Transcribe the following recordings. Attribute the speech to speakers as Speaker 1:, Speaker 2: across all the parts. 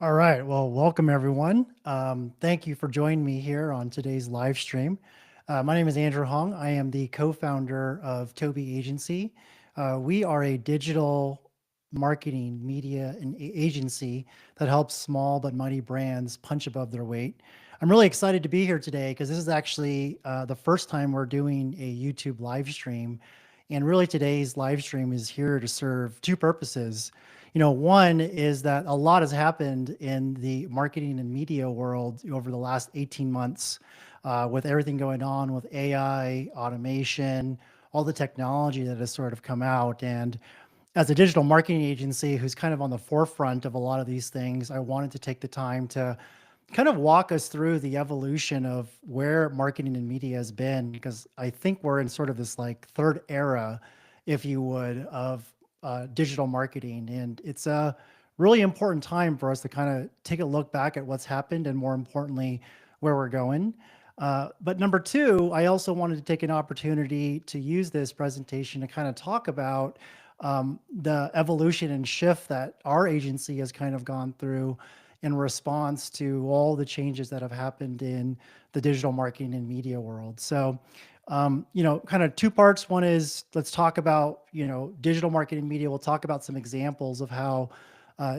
Speaker 1: All right. Well, welcome everyone. Thank you for joining me here on today's live stream. My name is Andrew Hong. I am the co-founder of Toby Agency. We are a digital marketing media and agency that helps small but mighty brands punch above their weight. I'm really excited to be here today because this is actually the first time we're doing a YouTube live stream. And really today's live stream is here to serve two purposes. One is that a lot has happened in the marketing and media world over the last 18 months with everything going on with AI, automation, all the technology that has sort of come out. And as a digital marketing agency who's kind of on the forefront of a lot of these things, I wanted to take the time to kind of walk us through the evolution of where marketing and media has been, because I think we're in sort of this like third era, if you would, of digital marketing. And it's a really important time for us to kind of take a look back at what's happened and more importantly, where we're going. But number two, I also wanted to take an opportunity to use this presentation to kind of talk about the evolution and shift that our agency has kind of gone through in response to all the changes that have happened in the digital marketing and media world. So, kind of two parts. One is let's talk about, digital marketing media. We'll talk about some examples of how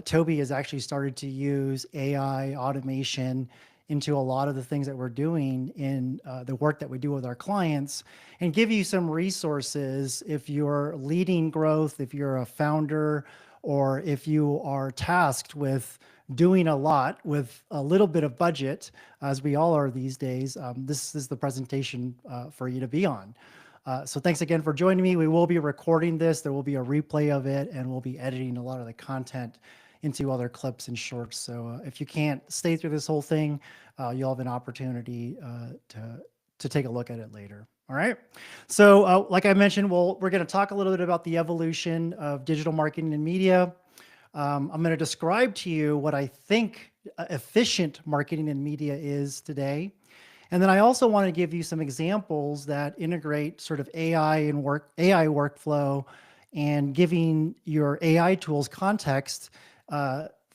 Speaker 1: Toby has actually started to use AI automation into a lot of the things that we're doing in the work that we do with our clients, and give you some resources if you're leading growth, if you're a founder, or if you are tasked with doing a lot with a little bit of budget, as we all are these days. This is the presentation for you to be on. So thanks again for joining me. We will be recording this. There will be a replay of it, and we'll be editing a lot of the content into other clips and shorts. So if you can't stay through this whole thing, you'll have an opportunity to take a look at it later. All right. So like I mentioned, we're going to talk a little bit about the evolution of digital marketing and media. I'm going to describe to you what I think efficient marketing and media is today. And then I also want to give you some examples that integrate sort of AI workflow and giving your AI tools context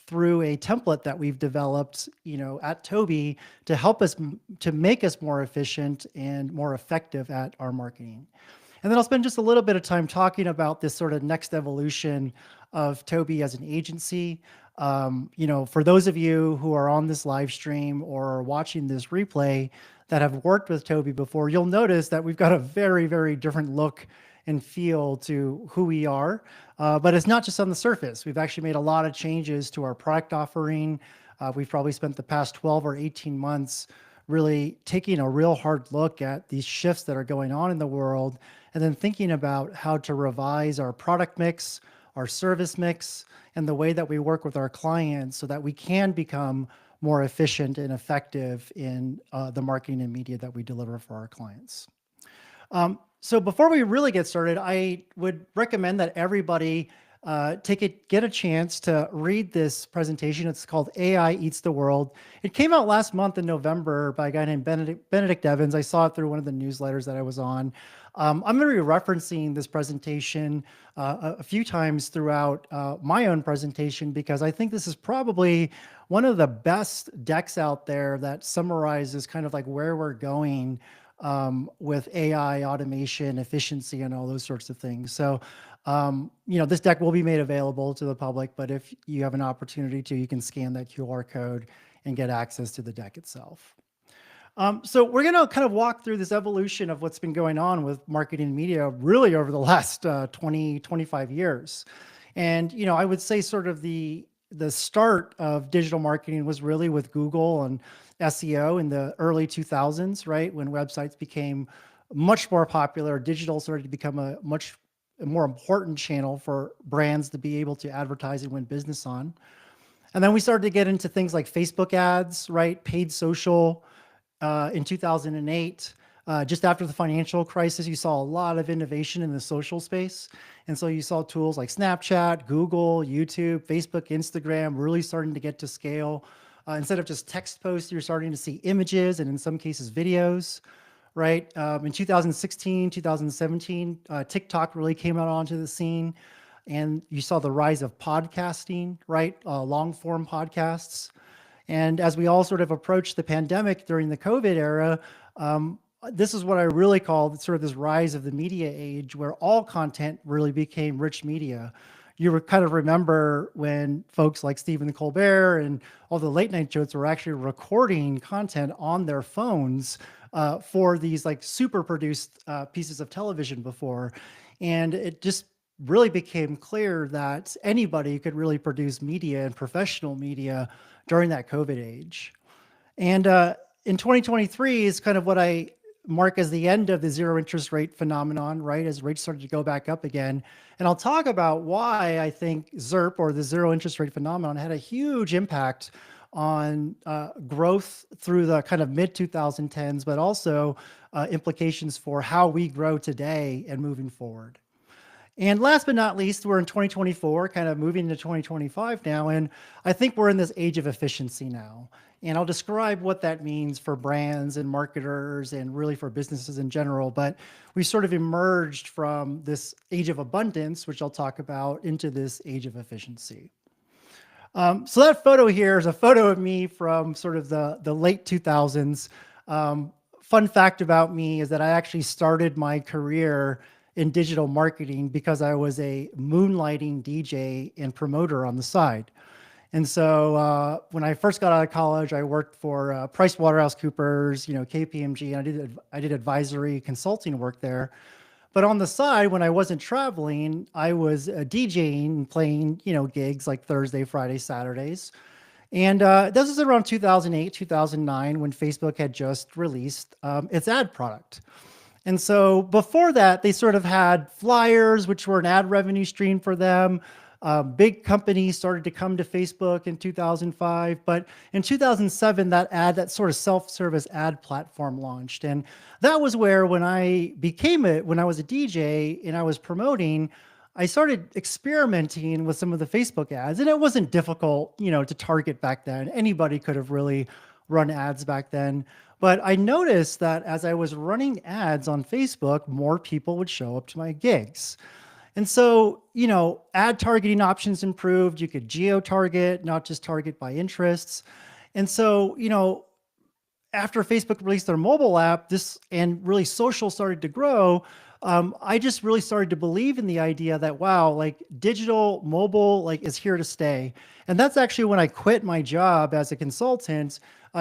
Speaker 1: through a template that we've developed, at Toby to help us to make us more efficient and more effective at our marketing. And then I'll spend just a little bit of time talking about this sort of next evolution of Toby as an agency. For those of you who are on this live stream or are watching this replay that have worked with Toby before, you'll notice that we've got a very, very different look and feel to who we are. But it's not just on the surface. We've actually made a lot of changes to our product offering. We've probably spent the past 12 or 18 months really taking a real hard look at these shifts that are going on in the world, and then thinking about how to revise our product mix, our service mix, and the way that we work with our clients so that we can become more efficient and effective in the marketing and media that we deliver for our clients. So before we really get started, I would recommend that everybody get a chance to read this presentation. It's called AI Eats the World. It came out last month in November by a guy named Benedict Evans. I saw it through one of the newsletters that I was on. I'm going to be referencing this presentation a few times throughout my own presentation because I think this is probably one of the best decks out there that summarizes kind of like where we're going with AI, automation, efficiency, and all those sorts of things. So, this deck will be made available to the public, but if you have an opportunity to, you can scan that QR code and get access to the deck itself. So we're going to kind of walk through this evolution of what's been going on with marketing and media really over the last 20, 25 years. And, I would say sort of the start of digital marketing was really with Google and SEO in the early 2000s, right? When websites became much more popular, digital started to become a much more important channel for brands to be able to advertise and win business on. And then we started to get into things like Facebook ads, right? Paid social in 2008. Just after the financial crisis, you saw a lot of innovation in the social space. And so you saw tools like Snapchat, Google, YouTube, Facebook, Instagram really starting to get to scale. Instead of just text posts, you're starting to see images and in some cases videos, right? In 2016, 2017, TikTok really came out onto the scene. and you saw the rise of podcasting, right? Long form podcasts. And as we all sort of approached the pandemic during the COVID era, this is what I really call sort of this rise of the media age, where all content really became rich media. You would kind of remember when folks like Stephen Colbert and all the late night shows were actually recording content on their phones for these like super produced pieces of television before. And it just really became clear that anybody could really produce media and professional media during that COVID age. And in 2023 is kind of what I mark as the end of the zero interest rate phenomenon, right? As rates started to go back up again. And I'll talk about why I think ZIRP, or the zero interest rate phenomenon, had a huge impact on growth through the kind of mid 2010s, but also implications for how we grow today and moving forward. And last but not least, we're in 2024, kind of moving into 2025 now. And I think we're in this age of efficiency now. And I'll describe what that means for brands and marketers and really for businesses in general. But we sort of emerged from this age of abundance, which I'll talk about, into this age of efficiency. So that photo here is a photo of me from sort of the late 2000s. Fun fact about me is that I actually started my career in digital marketing because I was a moonlighting DJ and promoter on the side. And so when I first got out of college, I worked for PricewaterhouseCoopers, KPMG, and I did advisory consulting work there. But on the side, when I wasn't traveling, I was DJing and playing, gigs like Thursday, Friday, Saturdays. And this was around 2008, 2009, when Facebook had just released its ad product. And so before that, they sort of had flyers, which were an ad revenue stream for them. Big companies started to come to Facebook in 2005, but in 2007, that sort of self-service ad platform launched. And that was where, when I was a DJ and I was promoting, I started experimenting with some of the Facebook ads, and it wasn't difficult, to target back then. Anybody could have really run ads back then. But I noticed that as I was running ads on Facebook, more people would show up to my gigs. And so, ad targeting options improved. You could geo-target, not just target by interests. And so, after Facebook released their mobile app, and really social started to grow, I just really started to believe in the idea that, wow, like digital mobile, like, is here to stay. And that's actually when I quit my job as a consultant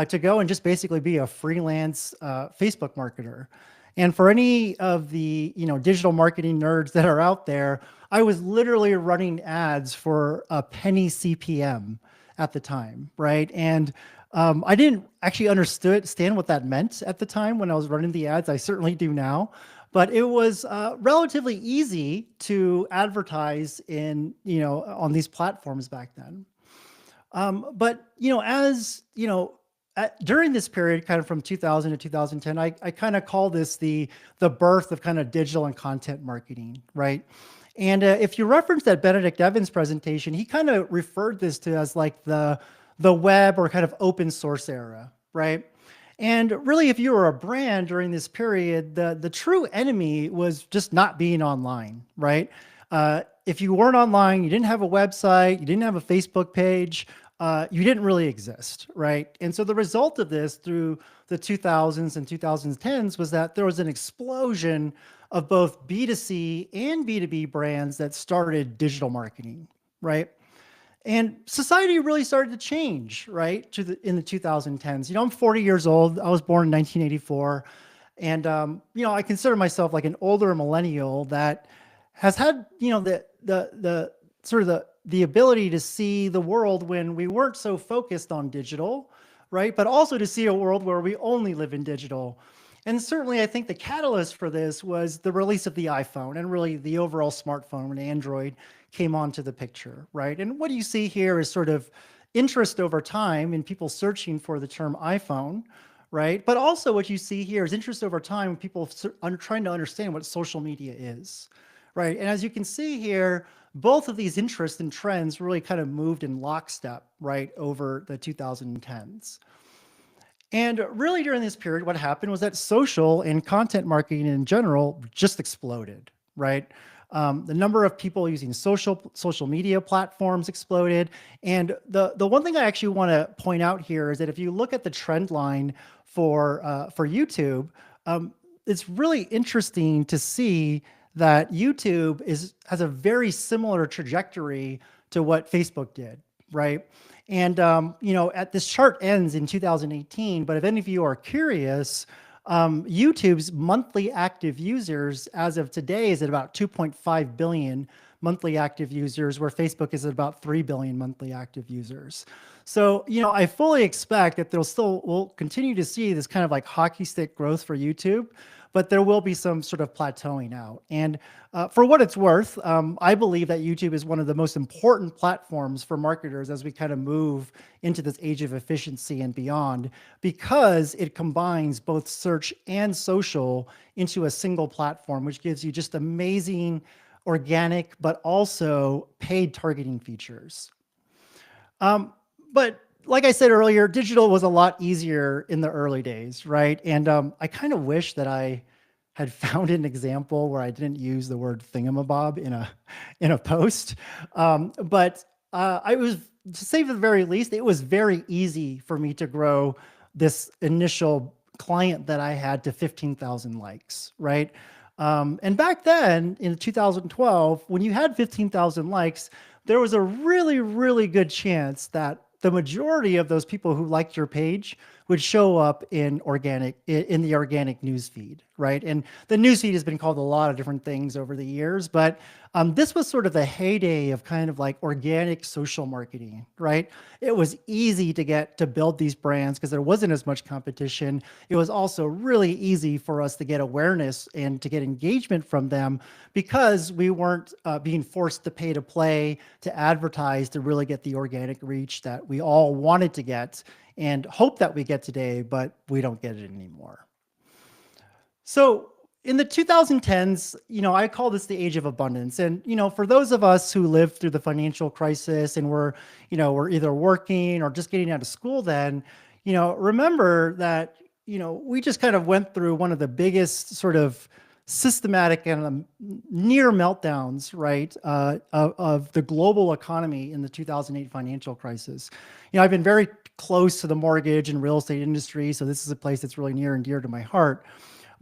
Speaker 1: to go and just basically be a freelance Facebook marketer. And for any of the digital marketing nerds that are out there, I was literally running ads for a penny CPM at the time, right? And I didn't actually understand what that meant at the time when I was running the ads. I certainly do now. But it was relatively easy to advertise on these platforms back then. But during this period, kind of from 2000 to 2010, I kind of call this the birth of kind of digital and content marketing, right? And if you reference that Benedict Evans presentation, he kind of referred this to as like the web or kind of open source era, right? And really, if you were a brand during this period, the true enemy was just not being online, right? If you weren't online, you didn't have a website, you didn't have a Facebook page, you didn't really exist, right? And so the result of this through the 2000s and 2010s was that there was an explosion of both B2C and B2B brands that started digital marketing, right? And society really started to change, right, in the 2010s. I'm 40 years old. I was born in 1984. And, I consider myself like an older millennial that has had, the sort of the ability to see the world when we weren't so focused on digital, right? But also to see a world where we only live in digital. And certainly I think the catalyst for this was the release of the iPhone and really the overall smartphone when Android came onto the picture, right? And what you see here is sort of interest over time in people searching for the term iPhone, right? But also what you see here is interest over time in people trying to understand what social media is, right? And as you can see here, both of these interests and trends really kind of moved in lockstep, right, over the 2010s. And really during this period, what happened was that social and content marketing in general just exploded, right? The number of people using social media platforms exploded. And the one thing I actually want to point out here is that if you look at the trend line for YouTube, um, it's really interesting to see that YouTube has a very similar trajectory to what Facebook did, right? And at this chart ends in 2018, but if any of you are curious, YouTube's monthly active users as of today is at about 2.5 billion monthly active users, where Facebook is at about 3 billion monthly active users. So, I fully expect that we'll continue to see this kind of like hockey stick growth for YouTube, but there will be some sort of plateauing out. And for what it's worth, I believe that YouTube is one of the most important platforms for marketers as we kind of move into this age of efficiency and beyond, because it combines both search and social into a single platform, which gives you just amazing organic, but also paid targeting features. But like I said earlier, digital was a lot easier in the early days, right? And I kind of wish that I had found an example where I didn't use the word thingamabob in a post. But I was, to say the very least, it was very easy for me to grow this initial client that I had to 15,000 likes, right? And back then in 2012, when you had 15,000 likes, there was a really, really good chance that the majority of those people who liked your page would show up in the organic news feed, right? And the news feed has been called a lot of different things over the years, but this was sort of the heyday of kind of like organic social marketing, right? It was easy to build these brands because there wasn't as much competition. It was also really easy for us to get awareness and to get engagement from them because we weren't being forced to pay to play, to advertise, to really get the organic reach that we all wanted to get and hope that we get today, but we don't get it anymore. So in the 2010s, I call this the age of abundance. And, for those of us who lived through the financial crisis and we're either working or just getting out of school then, remember that, we just kind of went through one of the biggest sort of systematic and near meltdowns, right, of the global economy in the 2008 financial crisis. I've been very close to the mortgage and real estate industry, so this is a place that's really near and dear to my heart.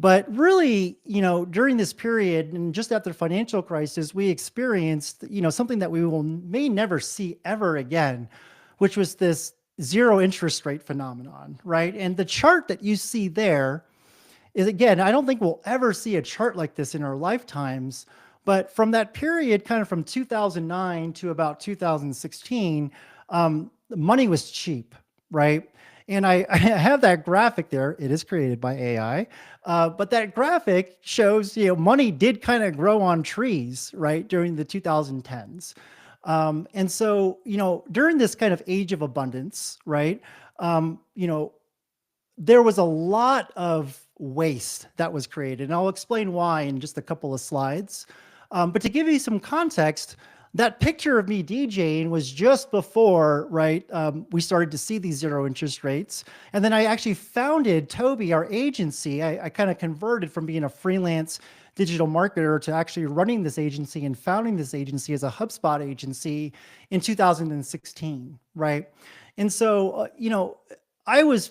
Speaker 1: But really, during this period and just after the financial crisis, we experienced, something that we may never see ever again, which was this zero interest rate phenomenon, right? And the chart that you see there is, again, I don't think we'll ever see a chart like this in our lifetimes, but from that period, kind of from 2009 to about 2016, money was cheap, right? And I have that graphic there. It is created by AI, but that graphic shows, money did kind of grow on trees, right, during the 2010s. And so, during this kind of age of abundance, right, there was a lot of waste that was created. And I'll explain why in just a couple of slides. But to give you some context, that picture of me DJing was just before, right, we started to see these zero interest rates. And then I actually founded Toby, our agency. I kind of converted from being a freelance digital marketer to actually running this agency and founding this agency as a HubSpot agency in 2016, right? And so, I was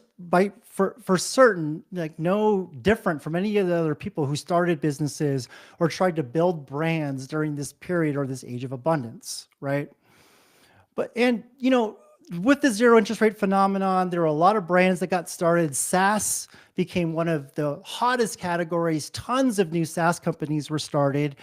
Speaker 1: for certain, like no different from any of the other people who started businesses or tried to build brands during this period or this age of abundance, right? And with the zero interest rate phenomenon, there were a lot of brands that got started. SaaS became one of the hottest categories. Tons of new SaaS companies were started.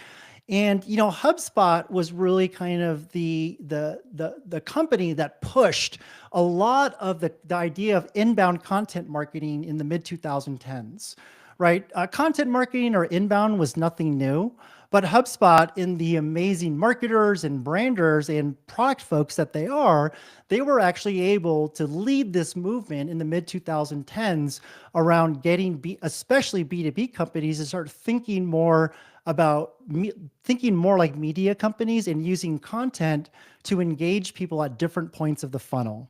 Speaker 1: And HubSpot was really kind of the company that pushed a lot of the idea of inbound content marketing in the mid 2010s, right? Content marketing or inbound was nothing new, but HubSpot, in the amazing marketers and branders and product folks that they were actually able to lead this movement in the mid 2010s around getting especially B2B companies to start thinking more like media companies and using content to engage people at different points of the funnel,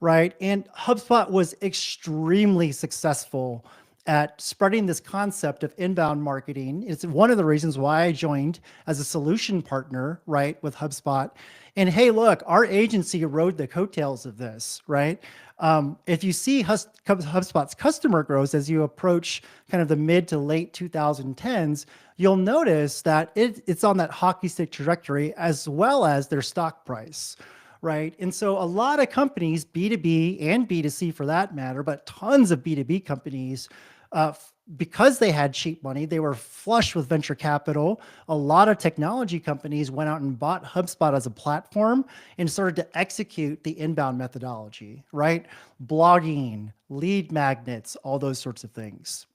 Speaker 1: right? And HubSpot was extremely successful at spreading this concept of inbound marketing. It's one of the reasons why I joined as a solution partner, right, with HubSpot. And hey, look, our agency rode the coattails of this, right? If you see HubSpot's customer growth as you approach kind of the mid to late 2010s, you'll notice that it's on that hockey stick trajectory as well as their stock price, right? And so a lot of companies, B2B and B2C for that matter, but tons of B2B companies, because they had cheap money, they were flush with venture capital. A lot of technology companies went out and bought HubSpot as a platform and started to execute the inbound methodology, right? Blogging, lead magnets, all those sorts of things.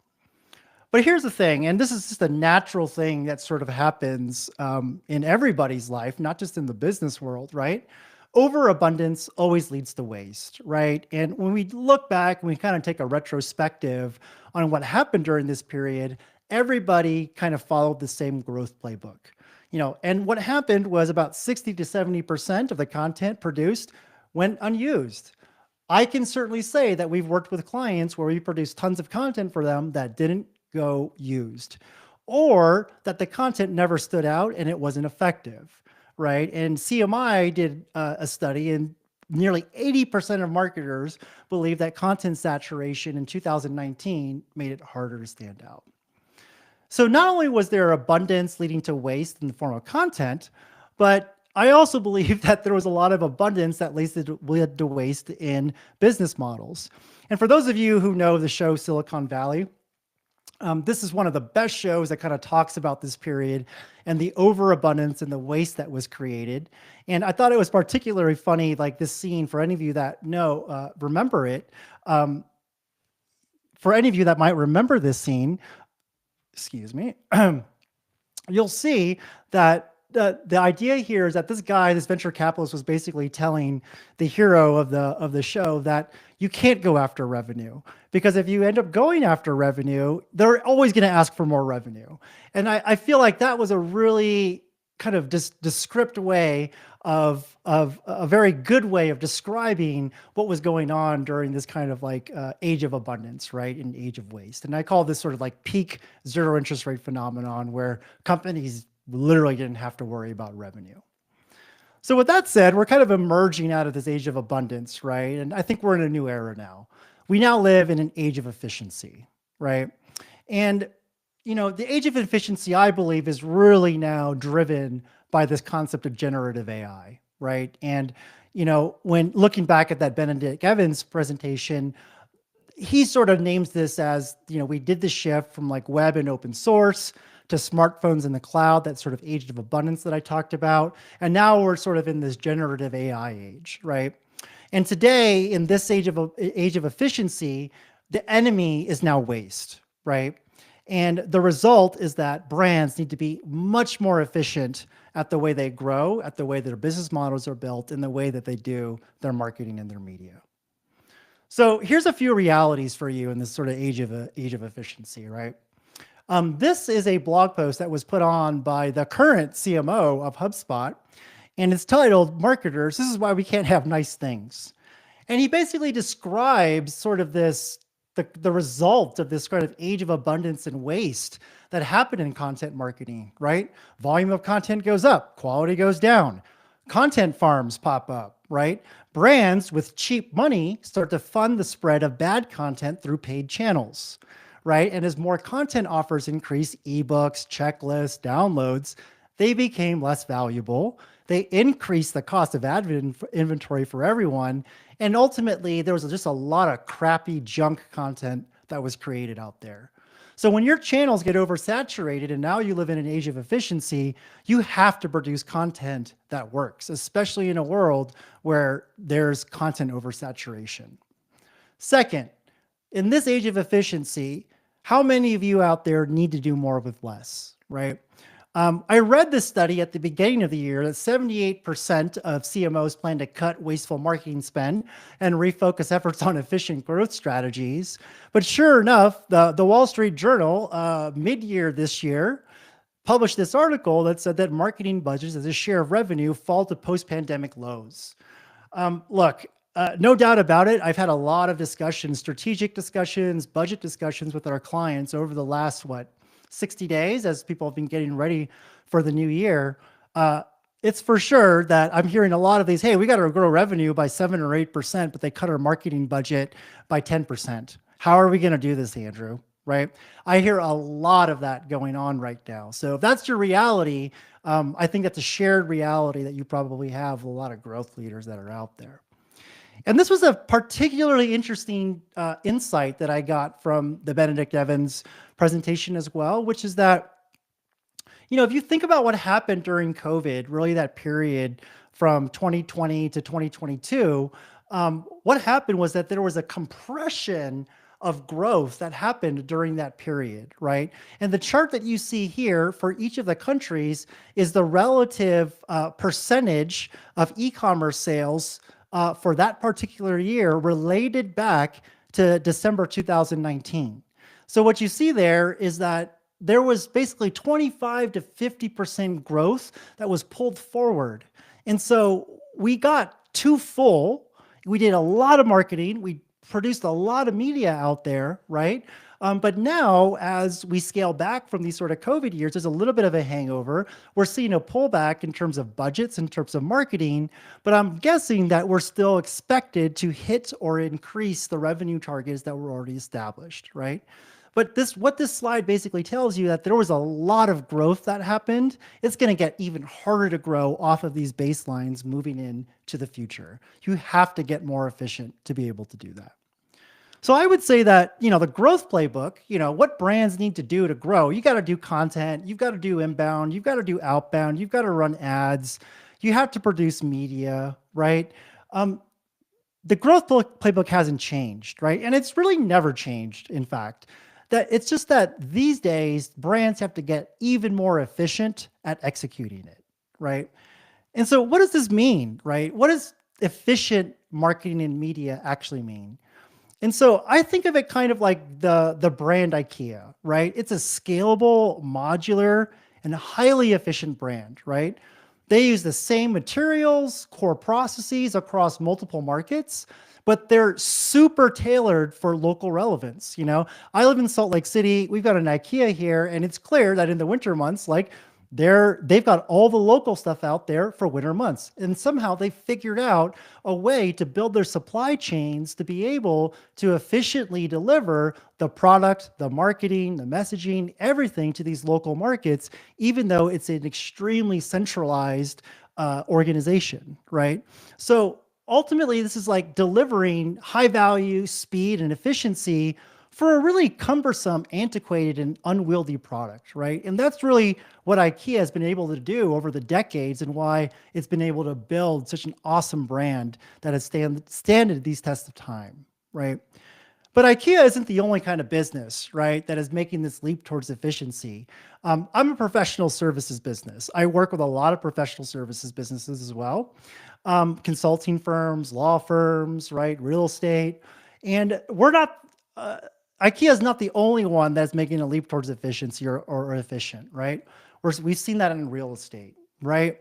Speaker 1: But here's the thing, and this is just a natural thing that sort of happens in everybody's life, not just in the business world, right? Overabundance always leads to waste, right? And when we look back and we kind of take a retrospective on what happened during this period, everybody kind of followed the same growth playbook. And what happened was about 60 to 70% of the content produced went unused. I can certainly say that we've worked with clients where we produced tons of content for them that didn't go used, or that the content never stood out and it wasn't effective, right? And CMI did a study, and nearly 80% of marketers believe that content saturation in 2019 made it harder to stand out. So not only was there abundance leading to waste in the form of content, but I also believe that there was a lot of abundance that led to waste in business models. And for those of you who know the show Silicon Valley, this is one of the best shows that kind of talks about this period and the overabundance and the waste that was created. And I thought it was particularly funny, like this scene, for any of you that remember it. For any of you that might remember this scene, excuse me, you'll see that the idea here is that this guy, this venture capitalist, was basically telling the hero of the show that you can't go after revenue, because if you end up going after revenue, they're always going to ask for more revenue. And I feel like that was a really kind of descript way of a very good way of describing what was going on during this kind of like age of abundance, right? And age of waste. And I call this sort of like peak zero interest rate phenomenon, where companies literally didn't have to worry about revenue. So with that said, we're kind of emerging out of this age of abundance, right? And I think we're in a new era now. We now live in an age of efficiency, right? And, the age of efficiency, I believe, is really now driven by this concept of generative AI, right? And, when looking back at that Benedict Evans presentation, he sort of names this as, we did the shift from like web and open source to smartphones in the cloud, that sort of age of abundance that I talked about. And now we're sort of in this generative AI age, right? And today, in this age of efficiency, the enemy is now waste, right? And the result is that brands need to be much more efficient at the way they grow, at the way their business models are built, and the way that they do their marketing and their media. So here's a few realities for you in this sort of age of efficiency, right? This is a blog post that was put on by the current CMO of HubSpot, and it's titled, "Marketers, This is Why We Can't Have Nice Things." And he basically describes sort of the result of this kind of age of abundance and waste that happened in content marketing, right? Volume of content goes up, quality goes down, content farms pop up, right? Brands with cheap money start to fund the spread of bad content through paid channels, right? And as more content offers increase, ebooks, checklists, downloads, they became less valuable. They increased the cost of ad inventory for everyone. And ultimately, there was just a lot of crappy junk content that was created out there. So when your channels get oversaturated and now you live in an age of efficiency, you have to produce content that works, especially in a world where there's content oversaturation. Second, in this age of efficiency, how many of you out there need to do more with less, right? I read this study at the beginning of the year that 78% of CMOs plan to cut wasteful marketing spend and refocus efforts on efficient growth strategies. But sure enough, the Wall Street Journal, mid-year this year, published this article that said that marketing budgets as a share of revenue fall to post-pandemic lows. Look, No doubt about it. I've had a lot of discussions, strategic discussions, budget discussions with our clients over the last, 60 days as people have been getting ready for the new year. Uh, it's for sure that I'm hearing a lot of these, hey, we got to grow revenue by 7 or 8%, but they cut our marketing budget by 10%. How are we going to do this, Andrew? Right? I hear a lot of that going on right now. So if that's your reality, I think that's a shared reality that you probably have with a lot of growth leaders that are out there. And this was a particularly interesting insight that I got from the Benedict Evans presentation as well, which is that, if you think about what happened during COVID, really that period from 2020 to 2022, what happened was that there was a compression of growth that happened during that period, right? And the chart that you see here for each of the countries is the relative percentage of e-commerce sales for that particular year related back to December 2019. So what you see there is that there was basically 25 to 50% growth that was pulled forward. And so we got too full. We did a lot of marketing. We produced a lot of media out there, right? But now, as we scale back from these sort of COVID years, there's a little bit of a hangover. We're seeing a pullback in terms of budgets, in terms of marketing, but I'm guessing that we're still expected to hit or increase the revenue targets that were already established, right? But what this slide basically tells you that there was a lot of growth that happened. It's going to get even harder to grow off of these baselines moving into the future. You have to get more efficient to be able to do that. So I would say that, the growth playbook, what brands need to do to grow, you got to do content, you've got to do inbound, you've got to do outbound, you've got to run ads, you have to produce media, right? The growth playbook hasn't changed, right? And it's really never changed, in fact. That it's just that these days, brands have to get even more efficient at executing it, right? And so what does this mean, right? What does efficient marketing and media actually mean? And so I think of it kind of like the brand IKEA, right? It's a scalable, modular, and highly efficient brand, right? They use the same materials, core processes across multiple markets, but they're super tailored for local relevance. I live in Salt Lake City. We've got an IKEA here, and it's clear that in the winter months, they've got all the local stuff out there for winter months. And somehow they figured out a way to build their supply chains to be able to efficiently deliver the product, the marketing, the messaging, everything to these local markets, even though it's an extremely centralized organization, right? So ultimately, this is like delivering high value, speed, and efficiency for a really cumbersome, antiquated, and unwieldy product, right? And that's really what IKEA has been able to do over the decades and why it's been able to build such an awesome brand that has standed these tests of time, right? But IKEA isn't the only kind of business, right, that is making this leap towards efficiency. I'm a professional services business. I work with a lot of professional services businesses as well. Consulting firms, law firms, right, real estate. And we're not... IKEA is not the only one that's making a leap towards efficiency or efficient, right? We've seen that in real estate, right?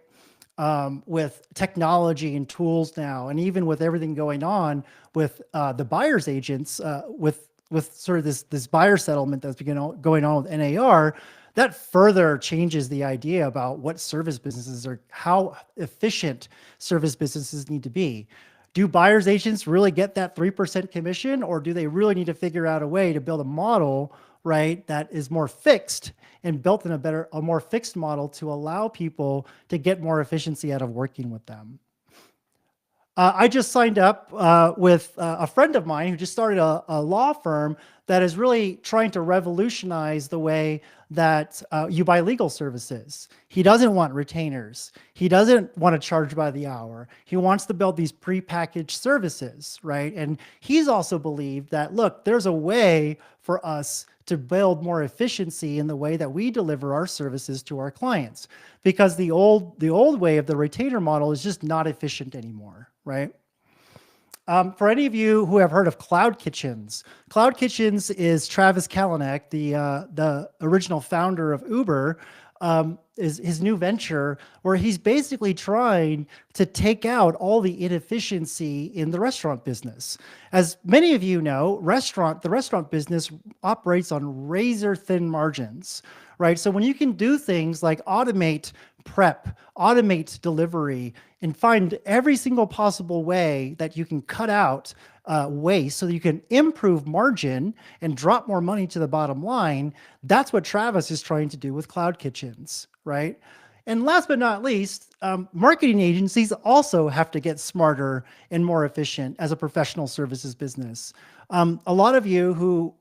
Speaker 1: With technology and tools now, and even with everything going on with the buyer's agents, with sort of this buyer settlement that's been going on with NAR, that further changes the idea about what service businesses are, how efficient service businesses need to be. Do buyer's agents really get that 3% commission, or do they really need to figure out a way to build a model, right, that is more fixed and built in a more fixed model to allow people to get more efficiency out of working with them? I just signed up with a friend of mine who just started a law firm that is really trying to revolutionize the way that you buy legal services. He doesn't want retainers. He doesn't want to charge by the hour. He wants to build these prepackaged services, right? And he's also believed that, look, there's a way for us to build more efficiency in the way that we deliver our services to our clients, because the old way of the retainer model is just not efficient anymore, right? For any of you who have heard of Cloud Kitchens, Cloud Kitchens is Travis Kalanick, the original founder of Uber. is his new venture, where he's basically trying to take out all the inefficiency in the restaurant business. As many of you know, the restaurant business operates on razor thin margins, right? So when you can do things like automate prep, automate delivery, and find every single possible way that you can cut out waste so that you can improve margin and drop more money to the bottom line, that's what Travis is trying to do with cloud kitchens, right? And last but not least, marketing agencies also have to get smarter and more efficient as a professional services business. A lot of you who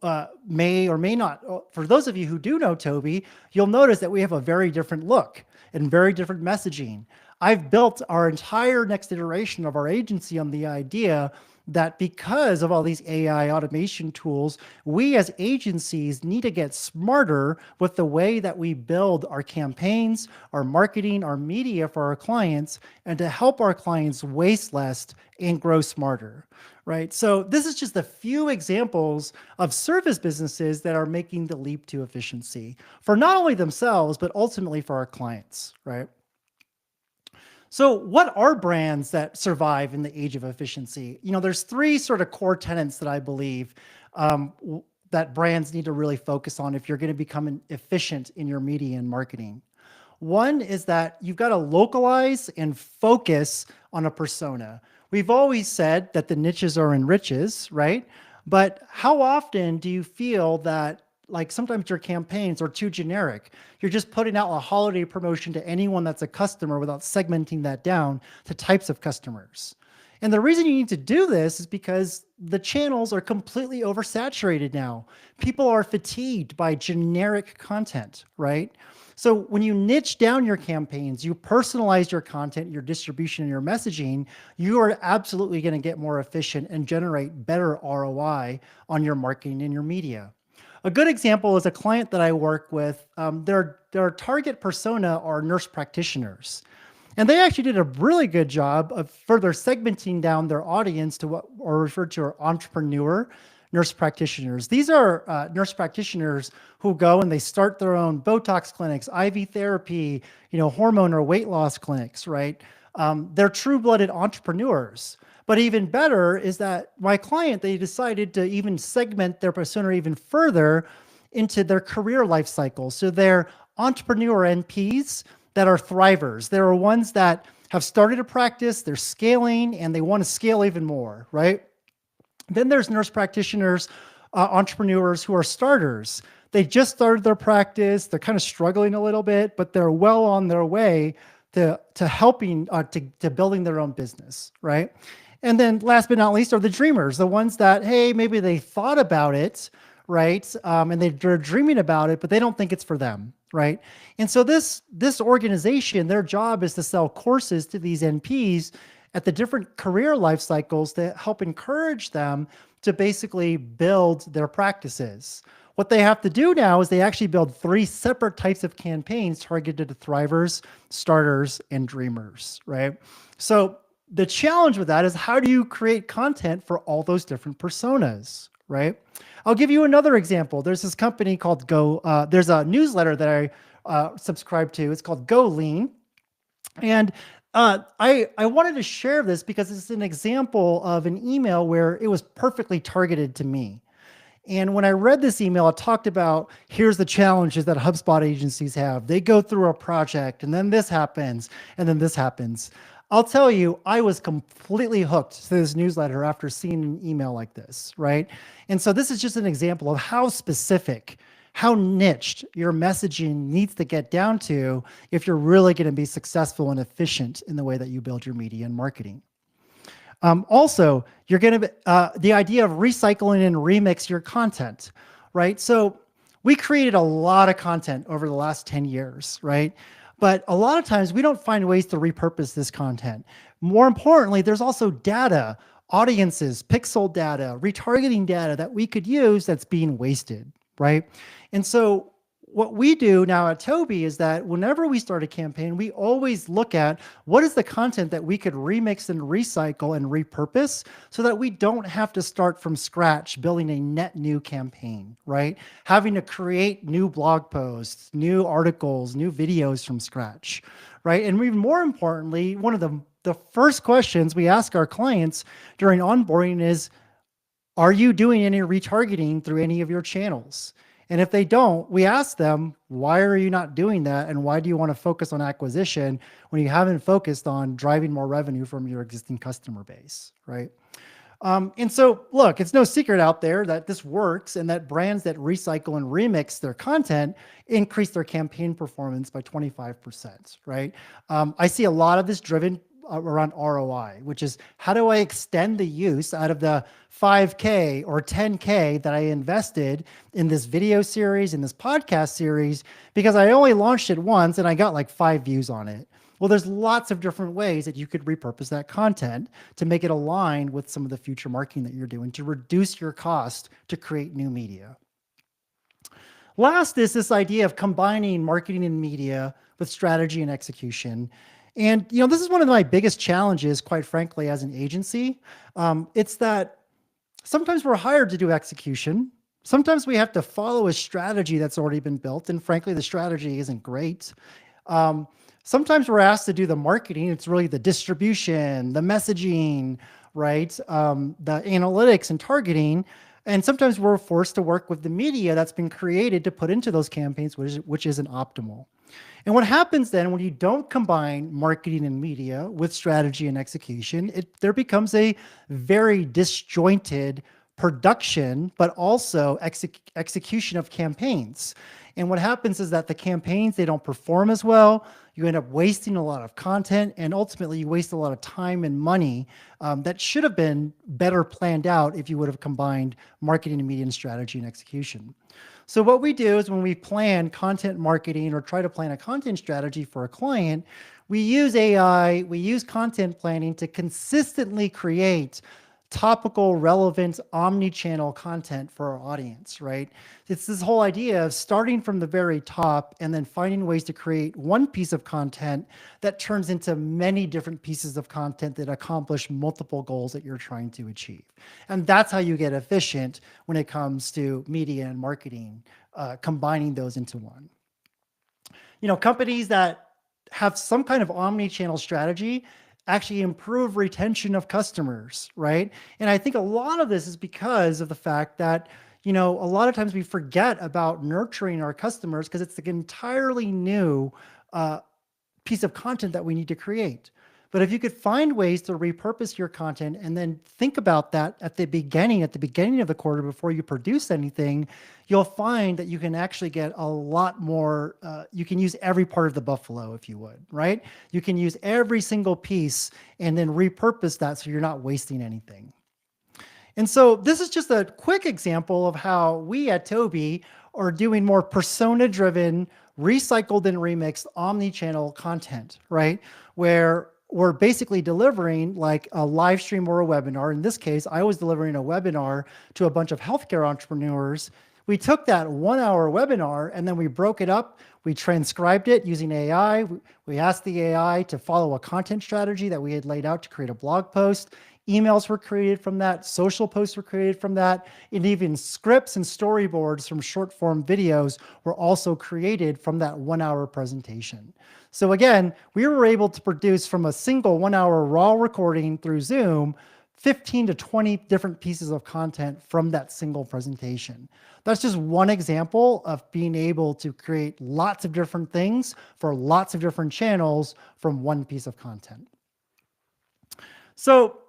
Speaker 1: may or may not, for those of you who do know Toby, you'll notice that we have a very different look and very different messaging. I've built our entire next iteration of our agency on the idea that because of all these AI automation tools, we as agencies need to get smarter with the way that we build our campaigns, our marketing, our media for our clients, and to help our clients waste less and grow smarter, right? So this is just a few examples of service businesses that are making the leap to efficiency for not only themselves, but ultimately for our clients, right? So what are brands that survive in the age of efficiency? You know, there's three sort of core tenets that I believe that brands need to really focus on if you're going to become efficient in your media and marketing. One is that you've got to localize and focus on a persona. We've always said that the niches are in riches, right? But how often do you feel that like sometimes your campaigns are too generic? You're just putting out a holiday promotion to anyone that's a customer without segmenting that down to types of customers. And the reason you need to do this is because the channels are completely oversaturated now. People are fatigued by generic content, right? So when you niche down your campaigns, you personalize your content, your distribution, and your messaging, you are absolutely going to get more efficient and generate better ROI on your marketing and your media. A good example is a client that I work with. Their target persona are nurse practitioners. And they actually did a really good job of further segmenting down their audience to what are referred to as entrepreneur nurse practitioners. These are nurse practitioners who go and they start their own Botox clinics, IV therapy, hormone or weight loss clinics, right? They're true-blooded entrepreneurs. But even better is that my client, they decided to even segment their persona even further into their career life cycle. So they're entrepreneur NPs that are thrivers. There are ones that have started a practice, they're scaling, and they want to scale even more, right? Then there's nurse practitioners, entrepreneurs who are starters. They just started their practice, they're kind of struggling a little bit, but they're well on their way to helping, to building their own business, right? And then last but not least are the dreamers, the ones that, hey, maybe they thought about it, right? And they're dreaming about it, but they don't think it's for them, right? And so this organization, their job is to sell courses to these NPs at the different career life cycles to help encourage them to basically build their practices. What they have to do now is they actually build 3 separate types of campaigns targeted to thrivers, starters, and dreamers, right? So the challenge with that is how do you create content for all those different personas, right? I'll give you another example. There's this company called there's a newsletter that I subscribe to. It's called Go Lean. And I wanted to share this because it's an example of an email where it was perfectly targeted to me. And when I read this email, it talked about, here's the challenges that HubSpot agencies have. They go through a project and then this happens and then this happens. I'll tell you, I was completely hooked to this newsletter after seeing an email like this, right? And so this is just an example of how specific, how niched your messaging needs to get down to if you're really going to be successful and efficient in the way that you build your media and marketing. Also, you're going to, the idea of recycling and remix your content, right? So we created a lot of content over the last 10 years, right? But a lot of times we don't find ways to repurpose this content. More importantly, there's also data, audiences, pixel data, retargeting data that we could use that's being wasted, right? And so what we do now at Toby is that whenever we start a campaign, we always look at what is the content that we could remix and recycle and repurpose so that we don't have to start from scratch building a net new campaign, right? Having to create new blog posts, new articles, new videos from scratch, right? And even more importantly, one of the first questions we ask our clients during onboarding is, are you doing any retargeting through any of your channels? And if they don't, we ask them, why are you not doing that? And why do you want to focus on acquisition when you haven't focused on driving more revenue from your existing customer base, right? And so, look, it's no secret out there that this works and that brands that recycle and remix their content increase their campaign performance by 25%, right? I see a lot of this driven around ROI, which is how do I extend the use out of the 5K or 10K that I invested in this video series, in this podcast series, because I only launched it once and I got like 5 views on it. Well, there's lots of different ways that you could repurpose that content to make it align with some of the future marketing that you're doing to reduce your cost to create new media. Last is this idea of combining marketing and media with strategy and execution. And this is one of my biggest challenges, quite frankly, as an agency. It's that sometimes we're hired to do execution. Sometimes we have to follow a strategy that's already been built. And frankly, the strategy isn't great. Sometimes we're asked to do the marketing. It's really the distribution, the messaging, right? The analytics and targeting. And sometimes we're forced to work with the media that's been created to put into those campaigns, which isn't optimal. And what happens then when you don't combine marketing and media with strategy and execution, there becomes a very disjointed production, but also execution of campaigns. And what happens is that the campaigns, they don't perform as well. You end up wasting a lot of content, and ultimately you waste a lot of time and money that should have been better planned out if you would have combined marketing and media and strategy and execution. So what we do is when we plan content marketing or try to plan a content strategy for a client, we use AI, we use content planning to consistently create topical, relevant, omni-channel content for our audience, right? It's this whole idea of starting from the very top and then finding ways to create one piece of content that turns into many different pieces of content that accomplish multiple goals that you're trying to achieve. And that's how you get efficient when it comes to media and marketing, combining those into one. Companies that have some kind of omni-channel strategy actually improve retention of customers, right? And I think a lot of this is because of the fact that, a lot of times we forget about nurturing our customers because it's an entirely new piece of content that we need to create. But if you could find ways to repurpose your content and then think about that at the beginning of the quarter before you produce anything, you'll find that you can actually get a lot more, you can use every part of the buffalo, if you would, right? You can use every single piece and then repurpose that so you're not wasting anything. And so this is just a quick example of how we at Toby are doing more persona-driven, recycled and remixed omni-channel content, right? Where we're basically delivering like a live stream or a webinar. In this case, I was delivering a webinar to a bunch of healthcare entrepreneurs. We took that 1-hour webinar and then we broke it up. We transcribed it using AI. We asked the AI to follow a content strategy that we had laid out to create a blog post. Emails were created from that, social posts were created from that, and even scripts and storyboards from short form videos were also created from that 1-hour presentation. So again, we were able to produce from a single 1-hour raw recording through Zoom, 15 to 20 different pieces of content from that single presentation. That's just one example of being able to create lots of different things for lots of different channels from one piece of content. So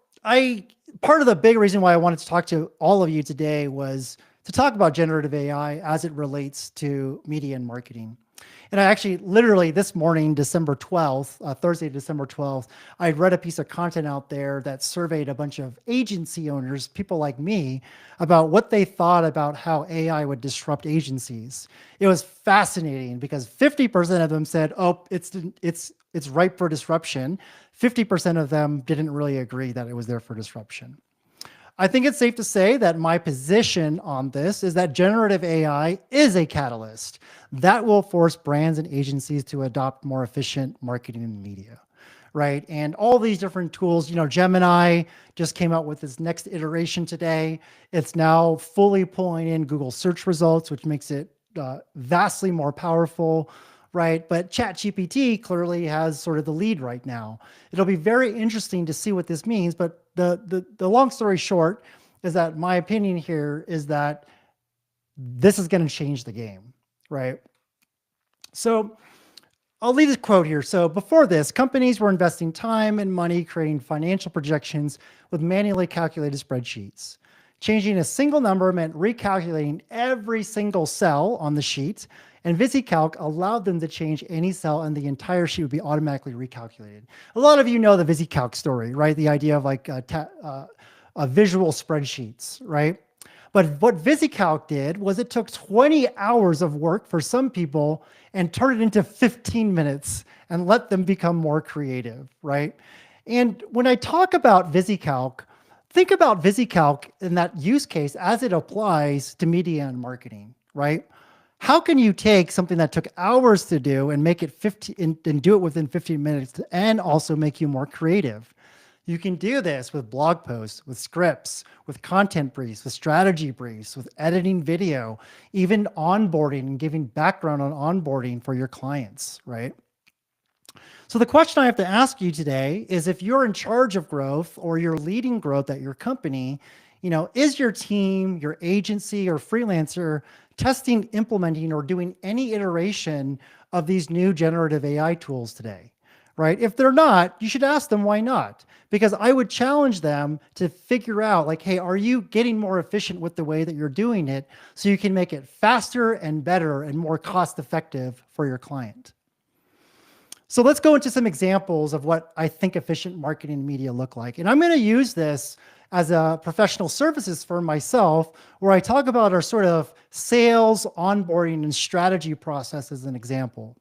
Speaker 1: part of the big reason why I wanted to talk to all of you today was to talk about generative AI as it relates to media and marketing. And I actually literally this morning, December 12th, Thursday, December 12th, I read a piece of content out there that surveyed a bunch of agency owners, people like me, about what they thought about how AI would disrupt agencies. It was fascinating because 50% of them said, oh, it's ripe for disruption. 50% of them didn't really agree that it was there for disruption. I think it's safe to say that my position on this is that generative AI is a catalyst that will force brands and agencies to adopt more efficient marketing and media, right? And all these different tools, Gemini just came out with its next iteration today. It's now fully pulling in Google search results, which makes it vastly more powerful, right? But ChatGPT clearly has sort of the lead right now. It'll be very interesting to see what this means, but the long story short is that my opinion here is that this is going to change the game, right? So I'll leave this quote here. So before this, companies were investing time and money creating financial projections with manually calculated spreadsheets. Changing a single number meant recalculating every single cell on the sheet, and VisiCalc allowed them to change any cell and the entire sheet would be automatically recalculated. A lot of you know the VisiCalc story, right? The idea of like visual spreadsheets, right? But what VisiCalc did was it took 20 hours of work for some people and turned it into 15 minutes and let them become more creative, right? And when I talk about VisiCalc, think about VisiCalc in that use case as it applies to media and marketing, right? How can you take something that took hours to do and make it 15 and do it within 15 minutes and also make you more creative? You can do this with blog posts, with scripts, with content briefs, with strategy briefs, with editing video, even onboarding and giving background on onboarding for your clients, right? So the question I have to ask you today is if you're in charge of growth or you're leading growth at your company, is your team, your agency or freelancer testing, implementing, or doing any iteration of these new generative AI tools today? Right? If they're not, you should ask them why not. Because I would challenge them to figure out like, hey, are you getting more efficient with the way that you're doing it so you can make it faster and better and more cost effective for your client? So let's go into some examples of what I think efficient marketing and media look like. And I'm going to use this as a professional services firm myself, where I talk about our sort of sales, onboarding, and strategy process as an example.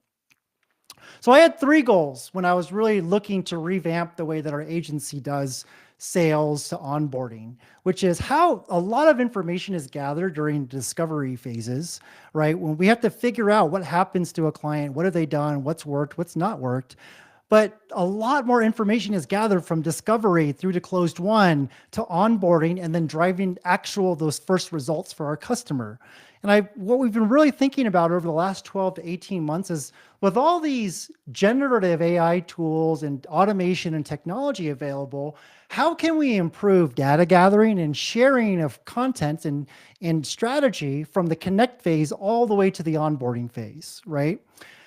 Speaker 1: So I had 3 goals when I was really looking to revamp the way that our agency does sales to onboarding, which is how a lot of information is gathered during discovery phases, right? When we have to figure out what happens to a client, what have they done, what's worked, what's not worked. But a lot more information is gathered from discovery through to closed won to onboarding and then driving those first results for our customer. And what we've been really thinking about over the last 12 to 18 months is with all these generative AI tools and automation and technology available, how can we improve data gathering and sharing of content and strategy from the connect phase all the way to the onboarding phase, right?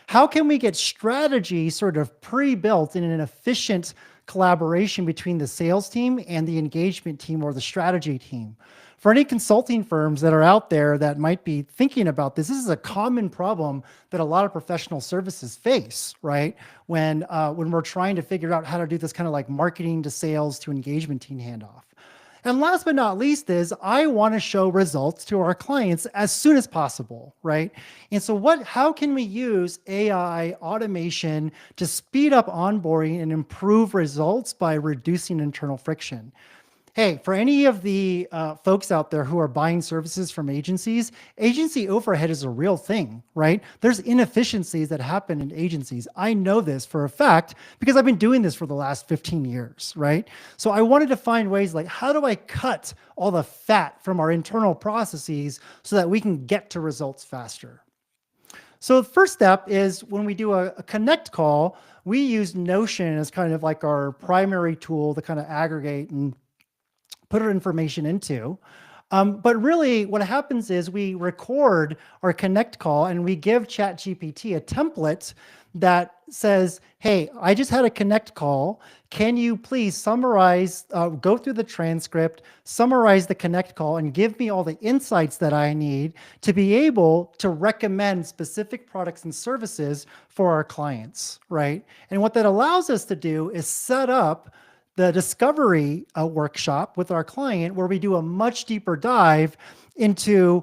Speaker 1: How can we get strategy sort of pre-built in an efficient collaboration between the sales team and the engagement team or the strategy team? For any consulting firms that are out there that might be thinking about this is a common problem that a lot of professional services face, right? When we're trying to figure out how to do this kind of like marketing to sales to engagement team handoff. And last but not least is I want to show results to our clients as soon as possible, right? And so how can we use AI automation to speed up onboarding and improve results by reducing internal friction? Hey, for any of the folks out there who are buying services from agencies, agency overhead is a real thing, right? There's inefficiencies that happen in agencies. I know this for a fact because I've been doing this for the last 15 years, right? So I wanted to find ways like, how do I cut all the fat from our internal processes so that we can get to results faster? So the first step is when we do a connect call, we use Notion as kind of like our primary tool to kind of aggregate and put our information into. But really what happens is we record our connect call and we give ChatGPT a template that says, hey, I just had a connect call. Can you please summarize, go through the transcript, summarize the connect call and give me all the insights that I need to be able to recommend specific products and services for our clients, right? And what that allows us to do is set up the discovery workshop with our client where we do a much deeper dive into